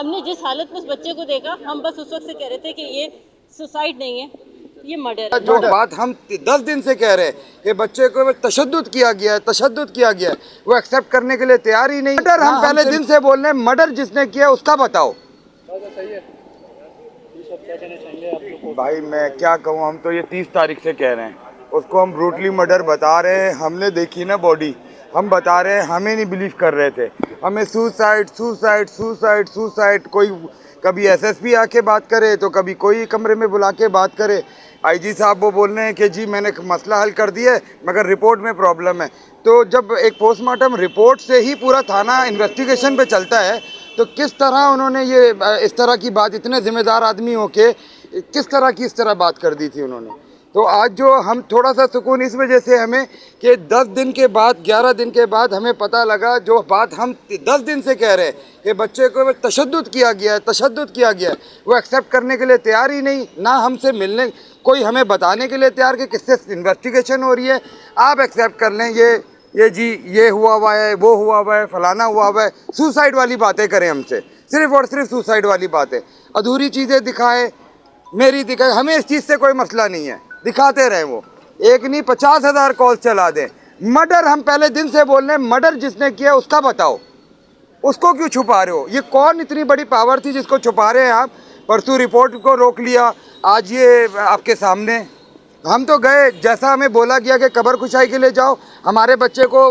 हमने जिस हालत में उस बच्चे को देखा, हम बस उस वक्त से कह रहे थे कि ये सुसाइड नहीं है, ये मर्डर है। जो बात हम 10 दिन से कह रहे हैं कि बच्चे को तशद्दुद किया गया है, वो एक्सेप्ट करने के लिए तैयार ही नहीं। मर्डर हम पहले दिन से बोल रहे हैं, मर्डर जिसने किया उसका बताओ। भाई मैं क्या कहूँ, हम तो ये 30 तारीख से कह रहे हैं, उसको हम ब्रूटली मर्डर बता रहे हैं। हमने देखी ना बॉडी, हम बता रहे हैं, हमें नहीं बिलीव कर रहे थे। हमें सुसाइड कोई कभी एसएसपी आके बात करे तो कभी कोई कमरे में बुला के बात करे। आईजी साहब वो बोल रहे हैं कि जी मैंने मसला हल कर दिया है मगर रिपोर्ट में प्रॉब्लम है। तो जब एक पोस्टमार्टम रिपोर्ट से ही पूरा थाना इन्वेस्टिगेशन पे चलता है तो किस तरह उन्होंने ये इस तरह की बात, इतने जिम्मेदार आदमी होके किस तरह की इस तरह बात कर दी थी उन्होंने। तो आज जो हम थोड़ा सा सुकून इस वजह से हमें कि 10 दिन के बाद 11 दिन के बाद हमें पता लगा, जो बात हम 10 दिन से कह रहे हैं कि बच्चे को तशद्दुद किया गया है, वो एक्सेप्ट करने के लिए तैयार ही नहीं। ना हमसे मिलने, कोई हमें बताने के लिए तैयार कि किससे इन्वेस्टिगेशन हो रही है, आप एक्सेप्ट कर लें ये जी ये हुआ है, वो हुआ है, फलाना हुआ है। सुसाइड वाली बातें करें हमसे, सिर्फ और सिर्फ सुसाइड वाली बातें, अधूरी चीज़ें दिखाएं, मेरी दिखाएं। हमें इस चीज़ से कोई मसला नहीं है, दिखाते रहें। वो एक नहीं 50,000 कॉल चला दें। मर्डर हम पहले दिन से बोल रहे हैं, मर्डर जिसने किया उसका बताओ, उसको क्यों छुपा रहे हो? ये कौन इतनी बड़ी पावर थी जिसको छुपा रहे हैं आप? परसों रिपोर्ट को रोक लिया, आज ये आपके सामने। हम तो गए, जैसा हमें बोला गया कि कब्र खुशाई के लिए जाओ। हमारे बच्चे को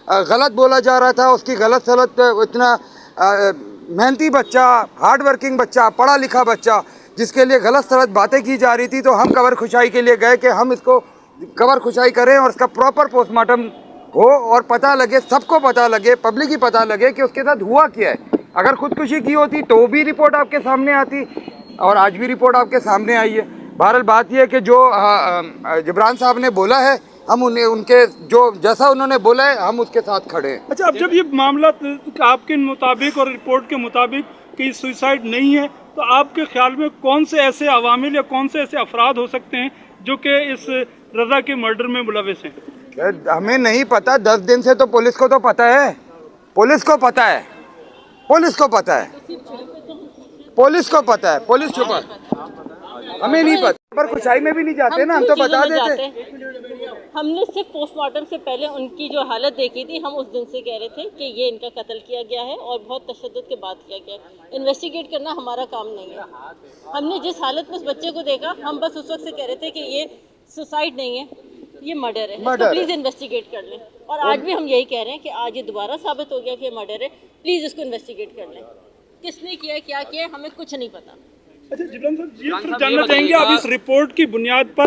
गलत बोला जा रहा था, उसकी गलत सलत, इतना मेहनती बच्चा, हार्ड वर्किंग बच्चा, पढ़ा लिखा बच्चा, जिसके लिए गलत सलत बातें की जा रही थी। तो हम कब्र खुशाई के लिए गए कि हम इसको कब्र खुशाई करें और इसका प्रॉपर पोस्टमार्टम हो और पता लगे, सबको पता लगे, पब्लिक ही पता लगे कि उसके साथ हुआ क्या है। अगर खुदकुशी की होती तो भी रिपोर्ट आपके सामने आती, और आज भी रिपोर्ट आपके सामने आई है। बहरहाल बात यह है कि जो जिब्रान साहब ने बोला है, हम उनके जो जैसा उन्होंने बोला है हम उसके साथ खड़े हैं। अच्छा, अब जब ये मामला आपके मुताबिक और रिपोर्ट के मुताबिक कि सुसाइड नहीं है, तो आपके ख्याल में कौन से ऐसे अवामिल या कौन से ऐसे अफराद हो सकते हैं जो कि इस रजा के मर्डर में मुलविस हैं? हमें नहीं पता। 10 दिन से तो पुलिस को तो पता है, पुलिस को पता है, पुलिस छुपा, हमें नहीं पता। पर खुशाई में भी नहीं जाते ना, हम तो बता देते। हमने सिर्फ पोस्टमार्टम से पहले उनकी जो हालत देखी थी, हम उस दिन से कह रहे थे कि ये इनका कत्ल किया गया है और बहुत तशद्दुद के बाद किया गया है। इन्वेस्टिगेट करना हमारा काम नहीं है। हमने जिस हालत में उस बच्चे को देखा, हम बस उस वक्त से कह रहे थे कि ये सुसाइड नहीं है, ये मर्डर है, इसको प्लीज़ इन्वेस्टिगेट कर लें। और आज भी हम यही कह रहे हैं कि आज ये दोबारा साबित हो गया कि ये मर्डर है, प्लीज़ इसको इन्वेस्टिगेट कर लें। किसने किया, क्या किया, हमें कुछ नहीं पता। अच्छा जिब्रान साहब, ये जानना चाहेंगे आप इस रिपोर्ट की बुनियाद पर